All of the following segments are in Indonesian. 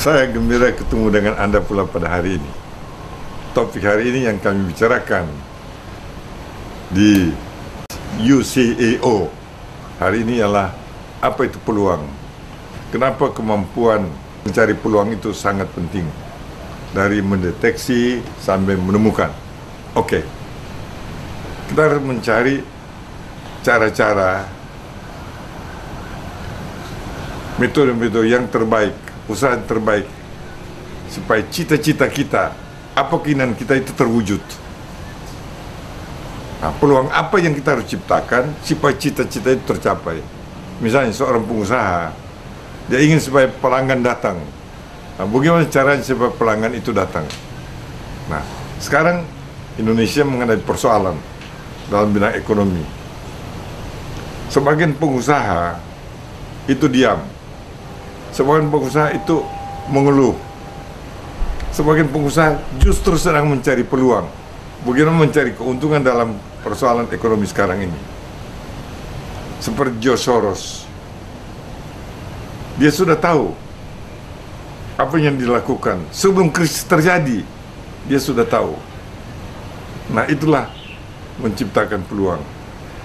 Saya gembira ketemu dengan Anda pula pada hari ini. Topik hari ini yang kami bicarakan di UCAO hari ini ialah apa itu peluang. Kenapa kemampuan mencari peluang itu sangat penting, dari mendeteksi sampai menemukan. Oke, kita harus mencari cara-cara, metode-metode yang terbaik, usaha yang terbaik, supaya cita-cita kita, apa keinginan kita itu terwujud. Nah, peluang apa yang kita harus ciptakan supaya cita-cita itu tercapai. Misalnya seorang pengusaha, dia ingin supaya pelanggan datang. Nah, bagaimana caranya supaya pelanggan itu datang? Nah, sekarang Indonesia menghadapi persoalan dalam bidang ekonomi. Sebagian pengusaha itu diam. Sebagian pengusaha itu mengeluh. Sebagian pengusaha justru sedang mencari peluang. Bagaimana mencari keuntungan dalam persoalan ekonomi sekarang ini. Seperti George Soros. Dia sudah tahu apa yang dilakukan. Sebelum krisis terjadi, dia sudah tahu. Nah, itulah menciptakan peluang.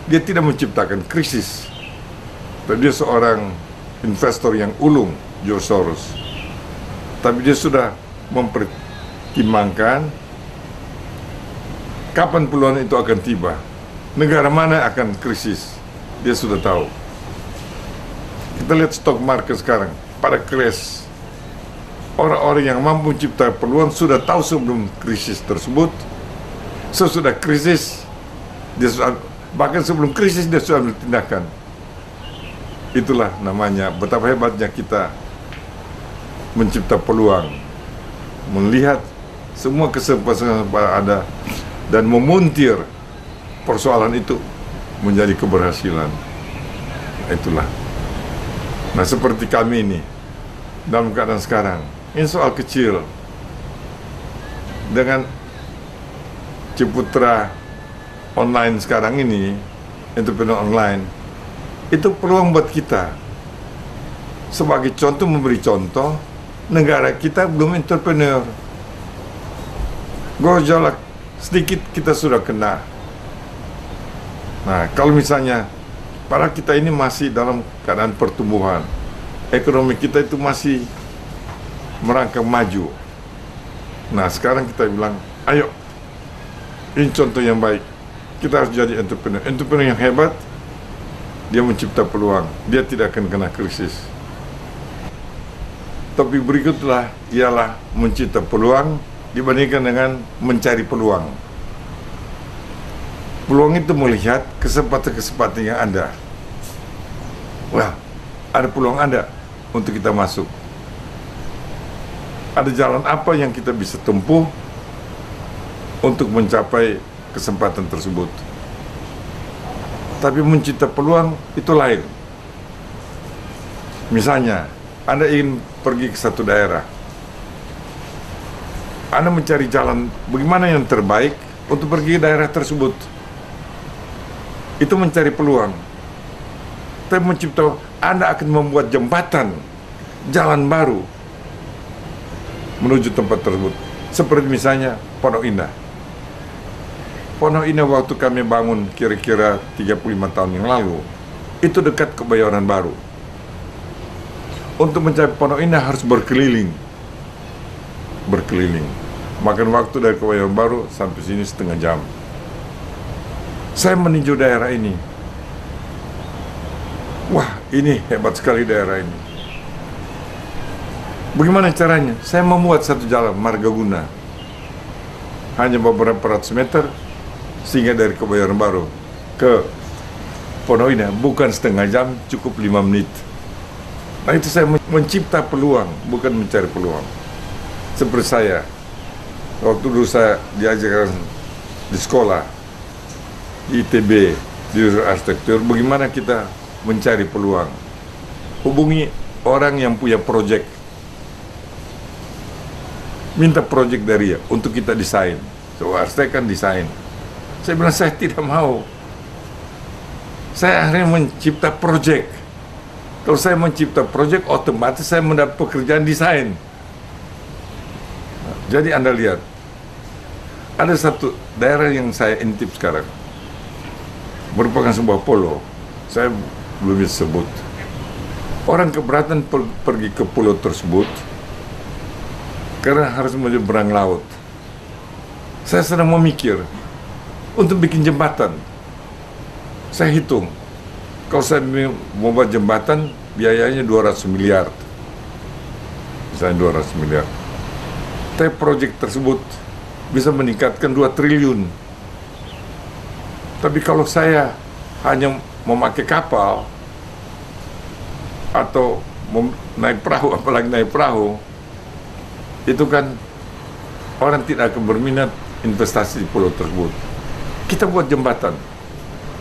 Dia tidak menciptakan krisis. Tapi dia seorang investor yang ulung, George Soros. Tapi dia sudah mempertimbangkan kapan peluang itu akan tiba, negara mana akan krisis, dia sudah tahu. Kita lihat stock market sekarang pada crash. Orang-orang yang mampu mencipta peluang sudah tahu sebelum krisis tersebut. Sesudah krisis, dia sudah, bahkan sebelum krisis dia sudah bertindakan. Itulah namanya betapa hebatnya kita mencipta peluang, melihat semua kesempatan yang ada dan memuntir persoalan itu menjadi keberhasilan. Itulah. Nah, seperti kami ini dalam keadaan sekarang, ini soal kecil. Dengan Ciputra online sekarang ini, entrepreneur online, itu peluang buat kita. Sebagai contoh, memberi contoh, negara kita belum entrepreneur. Gojolak sedikit kita sudah kena. Nah, kalau misalnya para kita ini masih dalam keadaan pertumbuhan, ekonomi kita itu masih merangkak maju. Nah, sekarang kita bilang, ayo, ini contoh yang baik. Kita harus jadi entrepreneur. Entrepreneur yang hebat, dia mencipta peluang. Dia tidak akan kena krisis. Tapi berikutlah ialah mencipta peluang dibandingkan dengan mencari peluang. Peluang itu melihat kesempatan-kesempatan yang ada. Wah, ada peluang ada untuk kita masuk. Ada jalan apa yang kita bisa tempuh untuk mencapai kesempatan tersebut. Tapi mencipta peluang itu lain. Misalnya, Anda ingin pergi ke satu daerah. Anda mencari jalan bagaimana yang terbaik untuk pergi ke daerah tersebut. Itu mencari peluang. Tapi mencipta, Anda akan membuat jembatan, jalan baru menuju tempat tersebut. Seperti misalnya Pondok Indah. Pondok Indah waktu kami bangun kira-kira 35 tahun yang lalu, itu dekat Kebayoran Baru. Untuk mencapai Pondok Indah harus berkeliling. Makan waktu dari Kebayoran Baru sampai sini setengah jam. Saya meninjau daerah ini. Wah, ini hebat sekali daerah ini. Bagaimana caranya? Saya membuat satu jalan Margaguna. Hanya beberapa ratus meter, sehingga dari Kebayoran Baru ke Pondok Indah bukan setengah jam, cukup 5 menit. Nah, itu saya mencipta peluang, bukan mencari peluang. Seperti saya, waktu dulu saya diajarkan di sekolah, di ITB, di arsitektur, bagaimana kita mencari peluang. Hubungi orang yang punya proyek, minta proyek dari dia untuk kita desain. So, arsitek kan desain. Saya bilang, saya tidak mau. Saya akhirnya mencipta proyek. Kalau saya mencipta proyek, otomatis saya mendapat pekerjaan desain. Jadi Anda lihat, ada satu daerah yang saya intip sekarang, merupakan sebuah pulau, saya belum bisa sebut. Orang keberatan pergi ke pulau tersebut karena harus menyeberang laut. Saya sedang memikir untuk bikin jembatan. Saya hitung, kalau saya mau buat jembatan, biayanya 200 miliar. Misalnya 200 miliar. Tapi proyek tersebut bisa meningkatkan 2 triliun. Tapi kalau saya hanya memakai kapal atau naik perahu, apalagi naik perahu, itu kan orang tidak akan berminat investasi di pulau tersebut. Kita buat jembatan.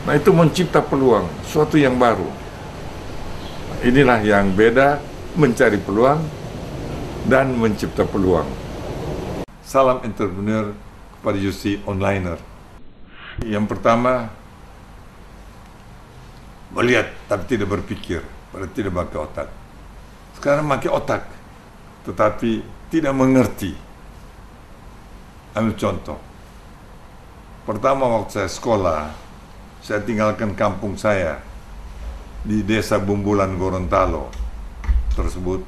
Nah, itu mencipta peluang, suatu yang baru. Inilah yang beda, mencari peluang dan mencipta peluang. Salam entrepreneur kepada UC Onliner. Yang pertama, melihat tapi tidak berpikir, tidak pakai otak. Sekarang pakai otak, tetapi tidak mengerti. Ambil contoh. Pertama waktu saya sekolah, saya tinggalkan kampung saya di desa Bumbulan Gorontalo tersebut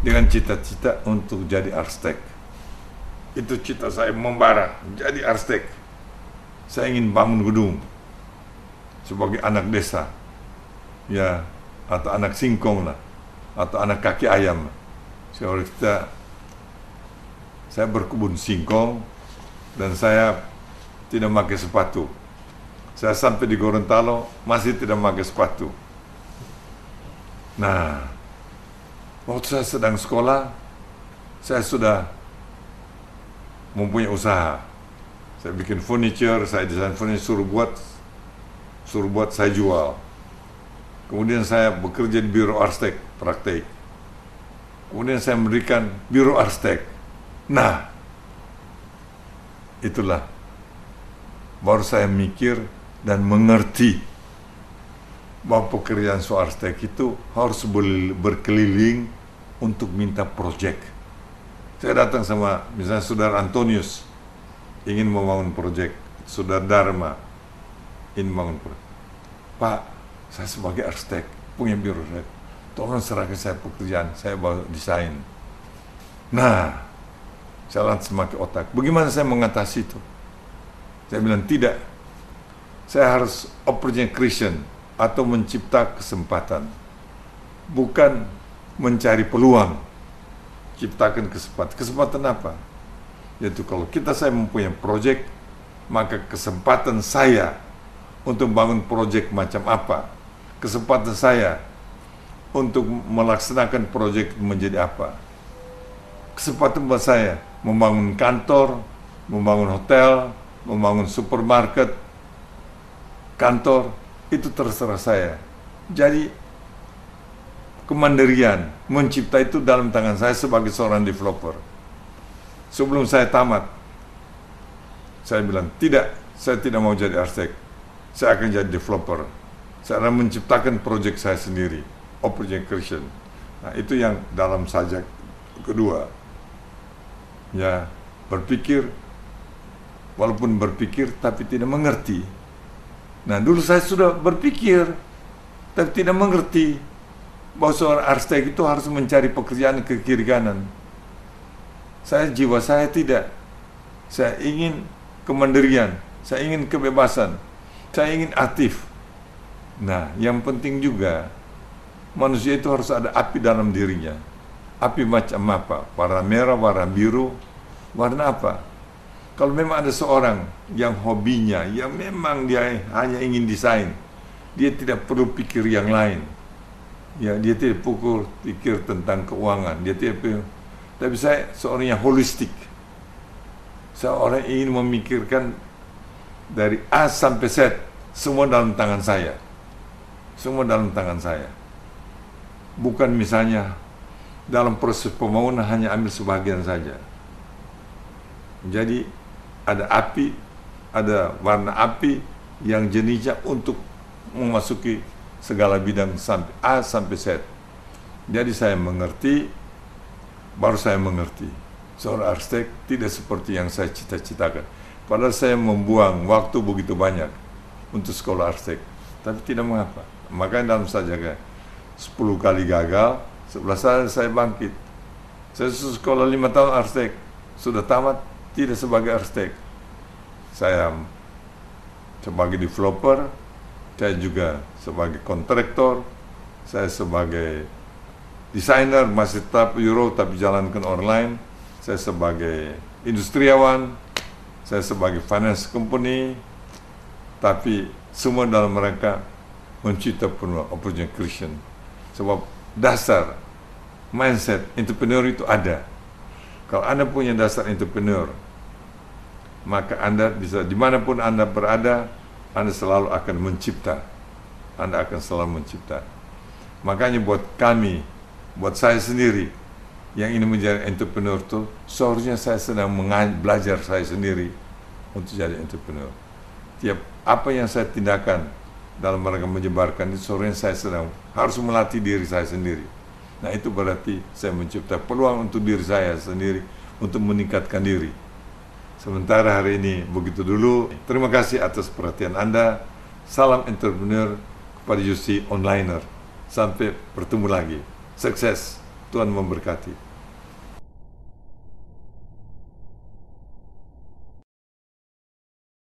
dengan cita-cita untuk jadi arsitek. Itu cita saya membara, jadi arsitek. Saya ingin bangun gedung sebagai anak desa, ya, atau anak singkong lah, atau anak kaki ayam. Saya berkebun singkong dan saya tidak pakai sepatu. Saya sampai di Gorontalo masih tidak pakai sepatu. Nah, waktu saya sedang sekolah, saya sudah mempunyai usaha. Saya bikin furniture, saya desain furniture, suruh buat saya jual. Kemudian saya bekerja di biro arsitek, praktek. Kemudian saya mendirikan biro arsitek. Nah, itulah baru saya mikir dan mengerti bahwa pekerjaan seorang arsitek itu harus berkeliling untuk minta proyek. Saya datang sama misalnya Saudara Antonius ingin membangun proyek, Saudara Dharma ingin membangun proyek. Pak, saya sebagai arsitek punya biro, tolong serahkan saya pekerjaan, saya bawa desain. Nah, saya lantas memakai otak. Bagaimana saya mengatasi itu? Saya bilang tidak. Saya harus opportunity creation atau mencipta kesempatan. Bukan mencari peluang. Ciptakan kesempatan. Kesempatan apa? Yaitu kalau saya mempunyai proyek, maka kesempatan saya untuk bangun proyek macam apa? Kesempatan saya untuk melaksanakan proyek menjadi apa? Kesempatan buat saya membangun kantor, membangun hotel, membangun supermarket, kantor, itu terserah saya. Jadi kemandirian mencipta itu dalam tangan saya sebagai seorang developer. Sebelum saya tamat, saya bilang, tidak, saya tidak mau jadi arsitek. Saya akan jadi developer. Saya akan menciptakan proyek saya sendiri, opportunity creation. Nah, itu yang dalam sajak kedua. Ya, berpikir, walaupun berpikir tapi tidak mengerti. Nah, dulu saya sudah berpikir tapi tidak mengerti bahwa seorang arsitek itu harus mencari pekerjaan ke kiri kanan. Jiwa saya tidak. Saya ingin kemandirian, saya ingin kebebasan, saya ingin aktif. Nah, yang penting juga manusia itu harus ada api dalam dirinya. Api macam apa? Warna merah, warna biru, warna apa? Kalau memang ada seorang yang hobinya, yang memang dia hanya ingin desain, dia tidak perlu pikir yang lain. Ya, dia tidak perlu pikir tentang keuangan, dia tidak perlu. Tapi saya seorang yang holistik. Saya orang ingin memikirkan dari A sampai Z, semua dalam tangan saya. Semua dalam tangan saya. Bukan misalnya dalam proses pembangunan hanya ambil sebagian saja. Jadi ada api, ada warna api yang jenisnya untuk memasuki segala bidang sampai A sampai Z. Jadi saya mengerti, baru saya mengerti. seorang arsitek tidak seperti yang saya cita-citakan. Padahal saya membuang waktu begitu banyak untuk sekolah arsitek, tapi tidak mengapa. Makanya dalam saja 10 kali gagal, 11 saya bangkit. Saya sekolah 5 tahun arsitek, sudah tamat tidak sebagai arsitek. Saya sebagai developer, saya juga sebagai kontraktor, saya sebagai desainer, masih tetap Euro tapi jalankan online, saya sebagai industriawan, saya sebagai finance company, tapi semua dalam mereka menciptakan opportunity creation. Sebab dasar mindset entrepreneur itu ada. Kalau Anda punya dasar entrepreneur, maka Anda bisa, dimanapun Anda berada, Anda selalu akan mencipta. Anda akan selalu mencipta. Makanya buat kami, buat saya sendiri, yang ingin menjadi entrepreneur itu, seharusnya saya sedang belajar saya sendiri untuk jadi entrepreneur. Tiap apa yang saya tindakan dalam rangka menyebarkan itu, seharusnya saya sedang harus melatih diri saya sendiri. Nah, itu berarti saya mencipta peluang untuk diri saya sendiri untuk meningkatkan diri. Sementara hari ini begitu dulu. Terima kasih atas perhatian Anda. Salam entrepreneur kepada Jussi Onliner. Sampai bertemu lagi. Sukses. Tuhan memberkati.